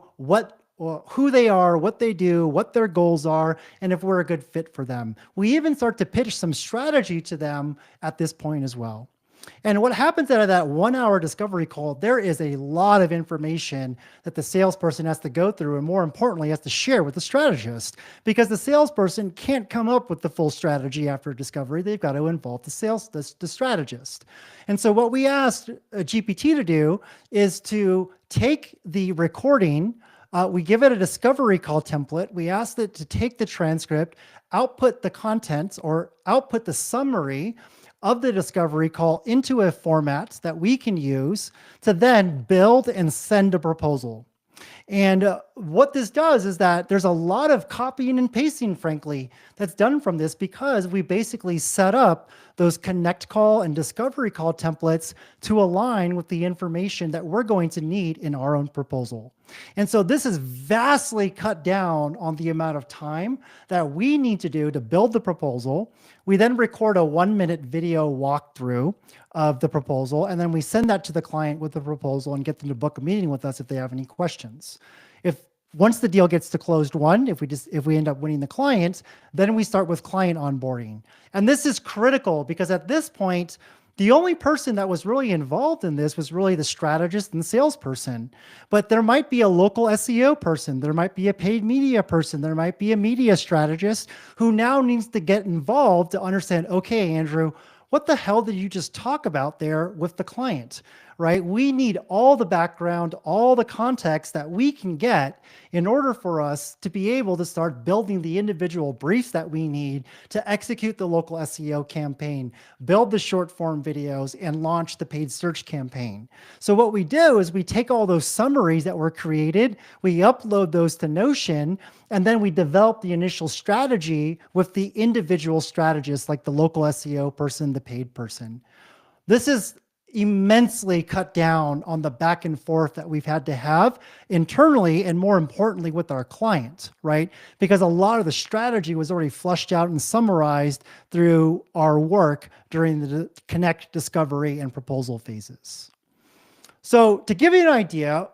Speaker 1: who they are, what they do, what their goals are, and if we're a good fit for them. We even start to pitch some strategy to them at this point as well. And what happens out of that 1 hour discovery call, there is a lot of information that the salesperson has to go through, and more importantly, has to share with the strategist, because the salesperson can't come up with the full strategy after discovery. They've got to involve the strategist. And so what we asked GPT to do is to take the recording, we give it a discovery call template. We asked it to take the transcript, output the contents, or output the summary of the discovery call into a format that we can use to then build and send a proposal. And what this does is that there's a lot of copying and pasting, frankly, that's done from this, because we basically set up those connect call and discovery call templates to align with the information that we're going to need in our own proposal. And so this is vastly cut down on the amount of time that we need to do to build the proposal. We then record a 1-minute video walkthrough of the proposal, and then we send that to the client with the proposal and get them to book a meeting with us if they have any questions. Once the deal gets to closed won, if we end up winning the client, then we start with client onboarding. And this is critical, because at this point, the only person that was really involved in this was really the strategist and salesperson. But there might be a local SEO person, there might be a paid media person, there might be a media strategist who now needs to get involved to understand, okay, Andrew, what the hell did you just talk about there with the client, right? We need all the background, all the context that we can get in order for us to be able to start building the individual briefs that we need to execute the local SEO campaign, build the short form videos, and launch the paid search campaign. So what we do is we take all those summaries that were created, we upload those to Notion, and then we develop the initial strategy with the individual strategists, like the local SEO person, the paid person. This is immensely cut down on the back and forth that we've had to have internally, and more importantly with our client, right? Because a lot of the strategy was already flushed out and summarized through our work during the connect, discovery, and proposal phases. So to give you an idea,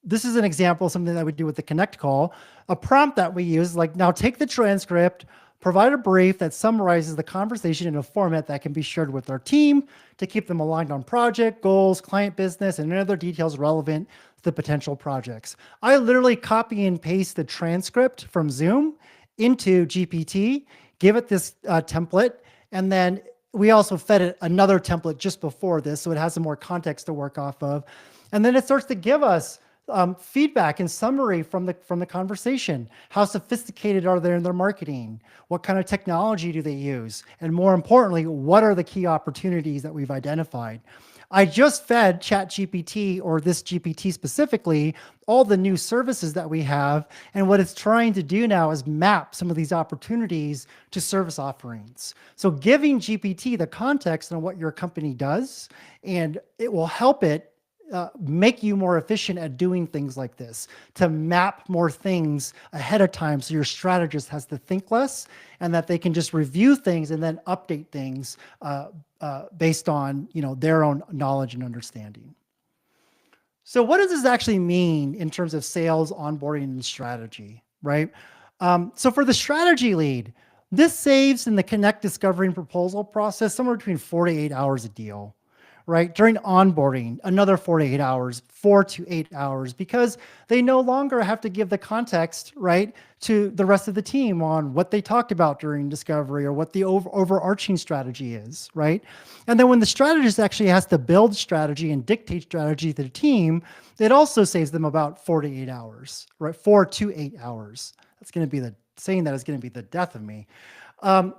Speaker 1: this is an example of something that we do with the connect call. A prompt that we use, like, now take the transcript, provide a brief that summarizes the conversation in a format that can be shared with our team to keep them aligned on project goals, client business, and other details relevant to the potential projects. I literally copy and paste the transcript from Zoom into GPT, give it this template, and then we also fed it another template just before this, so it has some more context to work off of. And then it starts to give us feedback and summary from the conversation. How sophisticated are they in their marketing? What kind of technology do they use? And more importantly, what are the key opportunities that we've identified? I just fed ChatGPT, or this GPT specifically, all the new services that we have. And what it's trying to do now is map some of these opportunities to service offerings. So giving GPT the context on what your company does, and it will help it make you more efficient at doing things like this, to map more things ahead of time so your strategist has to think less, and that they can just review things and then update things based on their own knowledge and understanding. So what does this actually mean in terms of sales, onboarding, and strategy, right? So for the strategy lead, this saves in the connect, discovery, and proposal process somewhere between 4 to 8 hours a deal. Right? During onboarding, another 4 to 8 hours, 4 to 8 hours, because they no longer have to give the context, right, to the rest of the team on what they talked about during discovery or what the overarching strategy is, right? And then when the strategist actually has to build strategy and dictate strategy to the team, it also saves them about 4 to 8 hours, right? 4 to 8 hours. That's going to be saying that is going to be the death of me.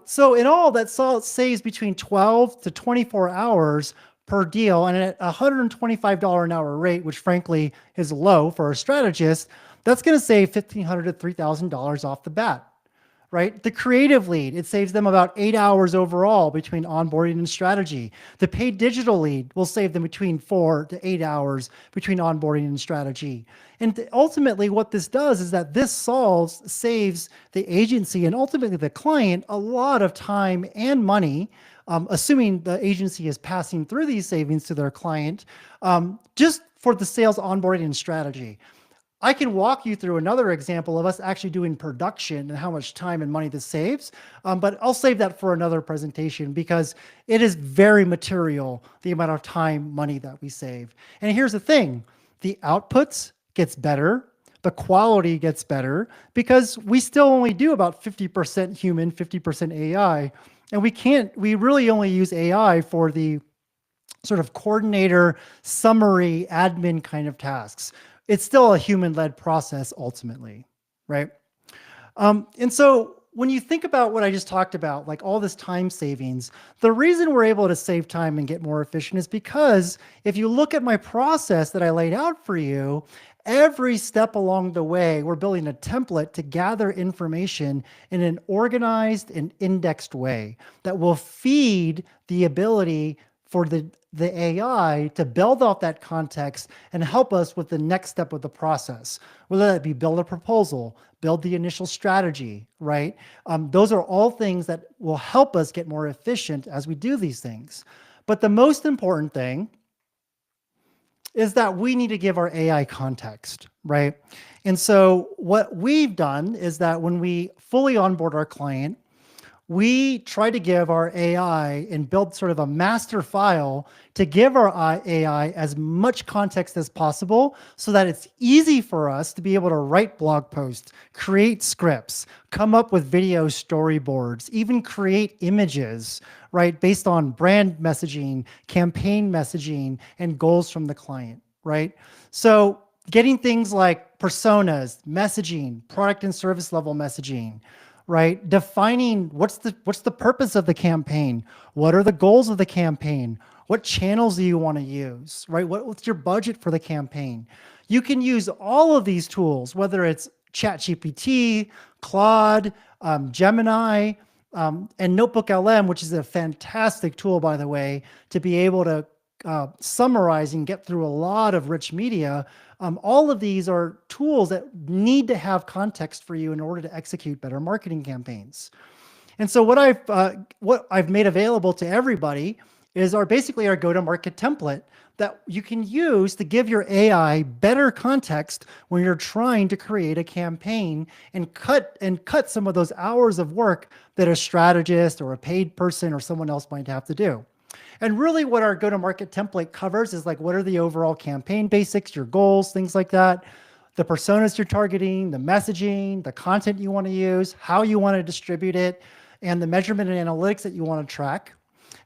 Speaker 1: So in all, that saves between 12 to 24 hours per deal, and at $125 an hour rate, which frankly is low for a strategist, that's going to save $1,500 to $3,000 off the bat, right? The creative lead, it saves them about 8 hours overall between onboarding and strategy. The paid digital lead will save them between 4 to 8 hours between onboarding and strategy. And ultimately what this does is that this saves the agency and ultimately the client a lot of time and money, assuming the agency is passing through these savings to their client, just for the sales onboarding and strategy. I can walk you through another example of us actually doing production and how much time and money this saves. But I'll save that for another presentation because it is very material, the amount of time, money that we save. And here's the thing, the outputs gets better, the quality gets better because we still only do about 50% human, 50% AI. And we really only use AI for the sort of coordinator, summary, admin kind of tasks. It's still a human-led process ultimately, right? And so when you think about what I just talked about, like all this time savings, the reason we're able to save time and get more efficient is because if you look at my process that I laid out for you, every step along the way, we're building a template to gather information in an organized and indexed way that will feed the ability for the AI to build off that context and help us with the next step of the process, whether that be build a proposal, build the initial strategy, right? Those are all things that will help us get more efficient as we do these things. But the most important thing is that we need to give our AI context, right? And so what we've done is that when we fully onboard our client, we try to give our AI and build sort of a master file to give our AI as much context as possible so that it's easy for us to be able to write blog posts, create scripts, come up with video storyboards, even create images, right, based on brand messaging, campaign messaging, and goals from the client, right? So getting things like personas, messaging, product and service level messaging, right? Defining what's the purpose of the campaign? What are the goals of the campaign? What channels do you want to use, right? What's your budget for the campaign? You can use all of these tools, whether it's ChatGPT, Claude, Gemini, and Notebook LM, which is a fantastic tool, by the way, to be able to summarize and get through a lot of rich media. All of these are tools that need to have context for you in order to execute better marketing campaigns. And so what I've made available to everybody is basically our go-to-market template that you can use to give your AI better context when you're trying to create a campaign and cut some of those hours of work that a strategist or a paid person or someone else might have to do. And really what our go-to-market template covers is like, what are the overall campaign basics, your goals, things like that, the personas you're targeting, the messaging, the content you want to use, how you want to distribute it, and the measurement and analytics that you want to track.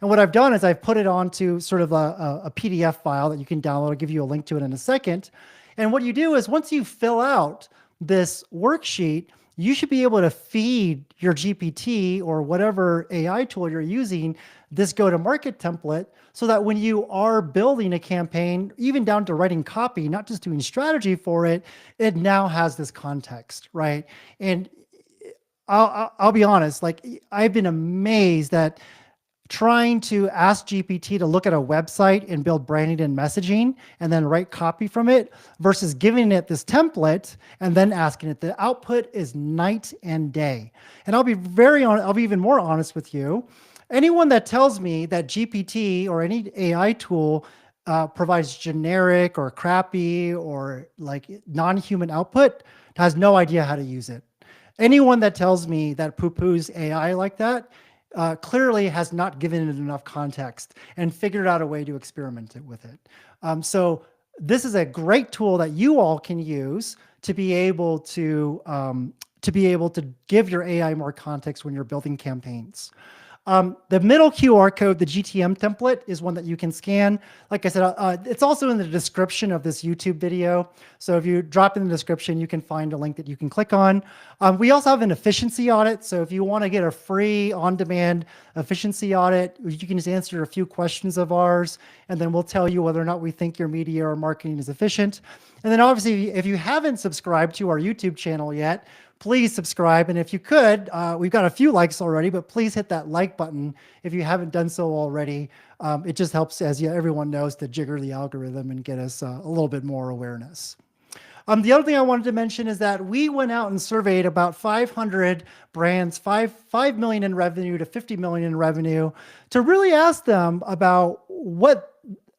Speaker 1: And what I've done is I've put it onto sort of a PDF file that you can download. I'll give you a link to it in a second. And what you do is once you fill out this worksheet, you should be able to feed your GPT or whatever AI tool you're using this go-to-market template so that when you are building a campaign, even down to writing copy, not just doing strategy for it, it now has this context, right? And I'll be honest, like I've been amazed that trying to ask GPT to look at a website and build branding and messaging and then write copy from it versus giving it this template and then asking it, the output is night and day. And I'll be even more honest with you. Anyone that tells me that GPT or any AI tool provides generic or crappy or like non-human output has no idea how to use it. Anyone that tells me that poo-poos AI like that clearly has not given it enough context and figured out a way to experiment it with it. So this is a great tool that you all can use to be able to give your AI more context when you're building campaigns. The middle QR code, the GTM template, is one that you can scan. Like I said, it's also in the description of this YouTube video. So if you drop in the description, you can find a link that you can click on. We also have an efficiency audit. So if you want to get a free on-demand efficiency audit, you can just answer a few questions of ours, and then we'll tell you whether or not we think your media or marketing is efficient. And then obviously, if you haven't subscribed to our YouTube channel yet, please subscribe. And if you could, we've got a few likes already, but please hit that like button if you haven't done so already. It just helps, as everyone knows, to jigger the algorithm and get us a little bit more awareness. The other thing I wanted to mention is that we went out and surveyed about 500 brands, 5 million in revenue to 50 million in revenue, to really ask them about what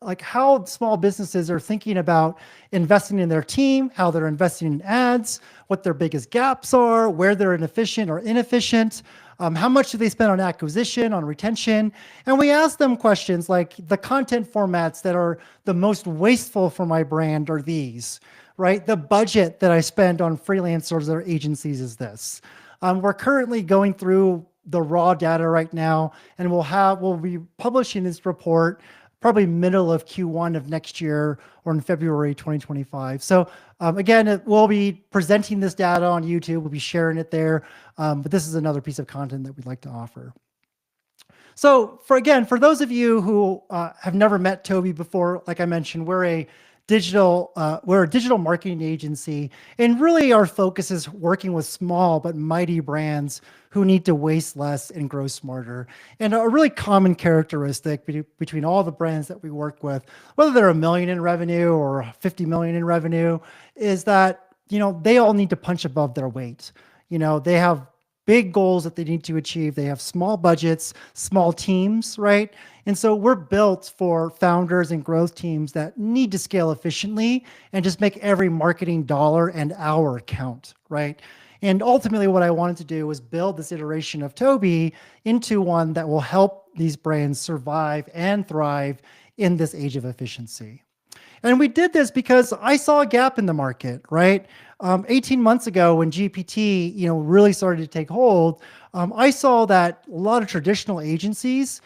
Speaker 1: like how small businesses are thinking about investing in their team, how they're investing in ads, what their biggest gaps are, where they're inefficient or inefficient, how much do they spend on acquisition, on retention? And we ask them questions like the content formats that are the most wasteful for my brand are these, right? The budget that I spend on freelancers or agencies is this. We're currently going through the raw data right now, and we'll be publishing this report probably middle of Q1 of next year or in February 2025. So again, we'll be presenting this data on YouTube. We'll be sharing it there, but this is another piece of content that we'd like to offer. So for those of you who have never met Toby before, like I mentioned, we're a digital marketing agency, and really our focus is working with small but mighty brands who need to waste less and grow smarter. And a really common characteristic between all the brands that we work with, whether they're $1 million in revenue or 50 million in revenue, is that, you know, they all need to punch above their weight. You know, they have big goals that they need to achieve. They have small budgets, small teams, right? And so we're built for founders and growth teams that need to scale efficiently and just make every marketing dollar and hour count, right? And ultimately what I wanted to do was build this iteration of Toby into one that will help these brands survive and thrive in this age of efficiency. And we did this because I saw a gap in the market, right? 18 months ago when GPT, really started to take hold, I saw that a lot of traditional agencies,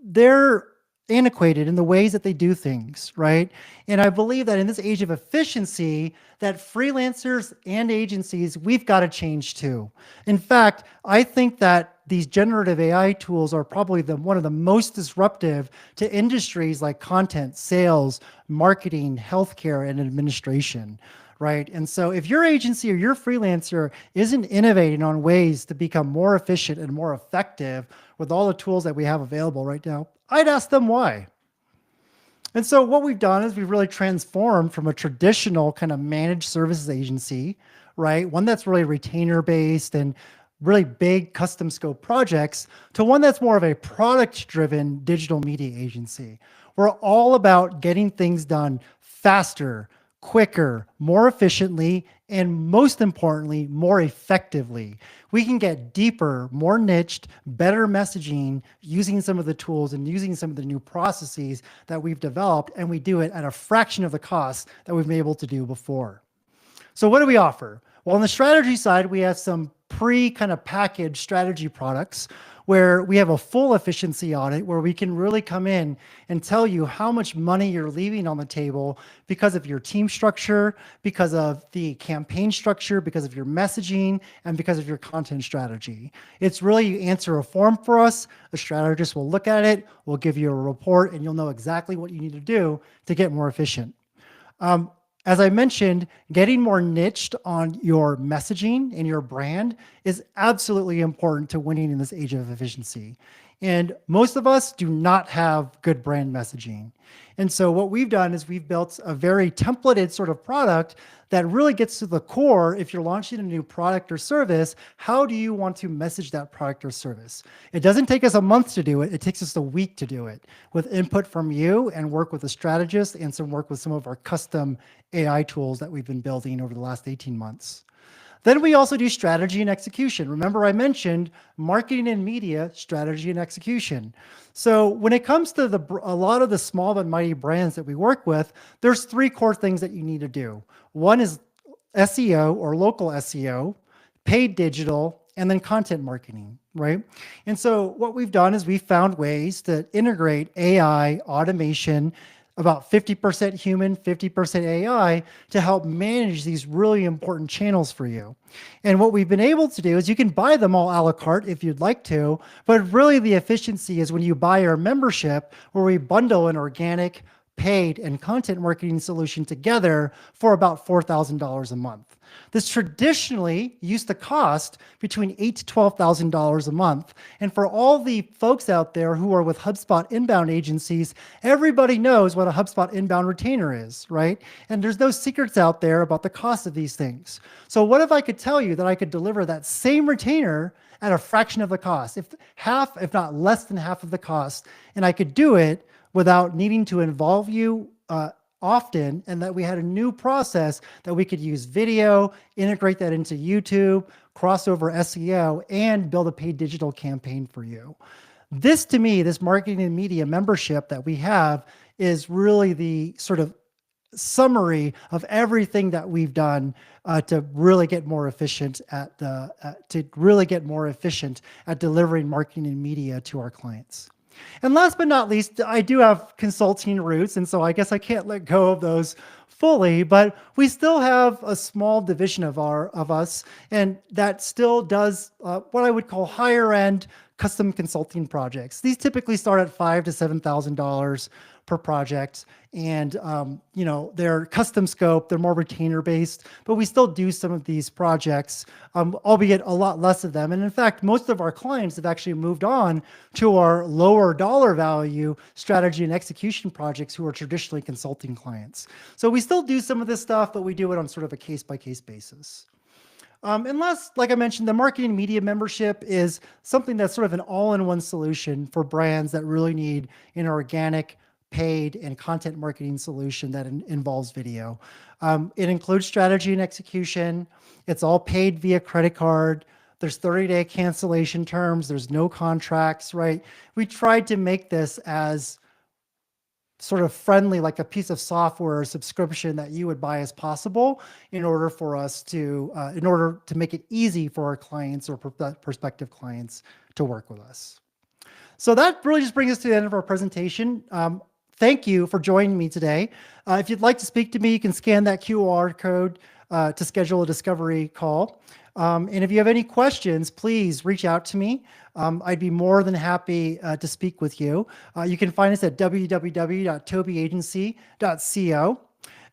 Speaker 1: they're antiquated in the ways that they do things, right? And I believe that in this age of efficiency, that freelancers and agencies, we've got to change too. In fact, I think that these generative AI tools are probably one of the most disruptive to industries like content, sales, marketing, healthcare, and administration, right? And so if your agency or your freelancer isn't innovating on ways to become more efficient and more effective with all the tools that we have available right now, I'd ask them why. And so what we've done is we've really transformed from a traditional kind of managed services agency, right? One that's really retainer based and really big custom scope projects, to one that's more of a product driven digital media agency. We're all about getting things done faster, quicker, more efficiently, and most importantly, more effectively. We can get deeper, more niched, better messaging using some of the tools and using some of the new processes that we've developed, and we do it at a fraction of the cost that we've been able to do before. So what do we offer? Well, on the strategy side, we have some kind of packaged strategy products where we have a full efficiency audit where we can really come in and tell you how much money you're leaving on the table because of your team structure, because of the campaign structure, because of your messaging, and because of your content strategy. It's really, you answer a form for us, a strategist will look at it, we'll give you a report, and you'll know exactly what you need to do to get more efficient. As I mentioned, getting more niched on your messaging and your brand is absolutely important to winning in this age of efficiency. And most of us do not have good brand messaging. And so what we've done is we've built a very templated sort of product that really gets to the core. If you're launching a new product or service, how do you want to message that product or service? It doesn't take us a month to do it. It takes us a week to do it with input from you and work with a strategist and some work with some of our custom AI tools that we've been building over the last 18 months. Then we also do strategy and execution. Remember, I mentioned marketing and media, strategy and execution. So when it comes to a lot of the small but mighty brands that we work with, there's 3 core things that you need to do. One is SEO or local SEO, paid digital, and then content marketing, right? And so what we've done is we've found ways to integrate AI, automation, about 50% human, 50% AI to help manage these really important channels for you. And what we've been able to do is you can buy them all a la carte if you'd like to, but really the efficiency is when you buy our membership where we bundle an organic, paid, and content marketing solution together for about $4,000 a month. This traditionally used to cost between $8,000 to $12,000 a month. And for all the folks out there who are with HubSpot inbound agencies, everybody knows what a HubSpot inbound retainer is, right? And there's no secrets out there about the cost of these things. So what if I could tell you that I could deliver that same retainer at a fraction of the cost, if not less than half of the cost, and I could do it without needing to involve you often, and that we had a new process that we could use video, integrate that into YouTube, crossover SEO, and build a paid digital campaign for you. This, to me, this marketing and media membership that we have is really the sort of summary of everything that we've done to really get more efficient at delivering marketing and media to our clients. And last but not least, I do have consulting roots, and so I guess I can't let go of those fully, but we still have a small division of us, and that still does what I would call higher end custom consulting projects. These typically start at $5,000 to $7,000 per project, and they're custom scope, they're more retainer based, but we still do some of these projects, albeit a lot less of them. And in fact, most of our clients have actually moved on to our lower dollar value strategy and execution projects who are traditionally consulting clients. So we still do some of this stuff, but we do it on sort of a case-by-case basis. And last, like I mentioned, the marketing media membership is something that's sort of an all-in-one solution for brands that really need an organic, paid, and content marketing solution that involves video. It includes strategy and execution. It's all paid via credit card. There's 30-day cancellation terms. There's no contracts, right? We tried to make this as sort of friendly, like a piece of software or subscription that you would buy as possible in order to make it easy for our clients or prospective clients to work with us. So that really just brings us to the end of our presentation. Thank you for joining me today. If you'd like to speak to me, you can scan that QR code to schedule a discovery call. And if you have any questions, please reach out to me. I'd be more than happy to speak with you. You can find us at www.tobyagency.co.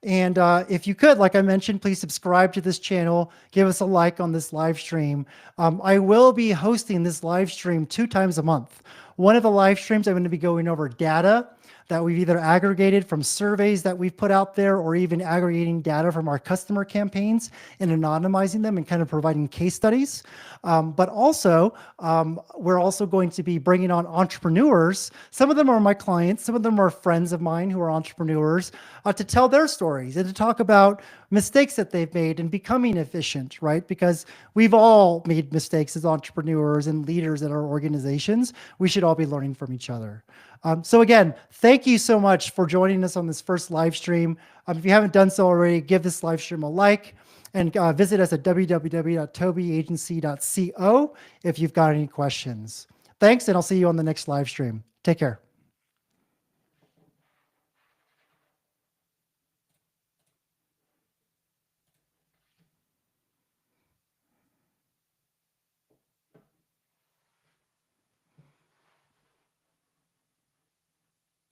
Speaker 1: And if you could, like I mentioned, please subscribe to this channel, give us a like on this live stream. I will be hosting this live stream 2 times a month. One of the live streams, I'm going to be going over data that we've either aggregated from surveys that we've put out there, or even aggregating data from our customer campaigns and anonymizing them and kind of providing case studies. But also, we're also going to be bringing on entrepreneurs. Some of them are my clients, some of them are friends of mine who are entrepreneurs, to tell their stories and to talk about mistakes that they've made and becoming efficient, right? Because we've all made mistakes as entrepreneurs and leaders in our organizations. We should all be learning from each other. So again, thank you so much for joining us on this first live stream. If you haven't done so already, give this live stream a like, and visit us at www.tobyagency.co if you've got any questions. Thanks, and I'll see you on the next live stream. Take care.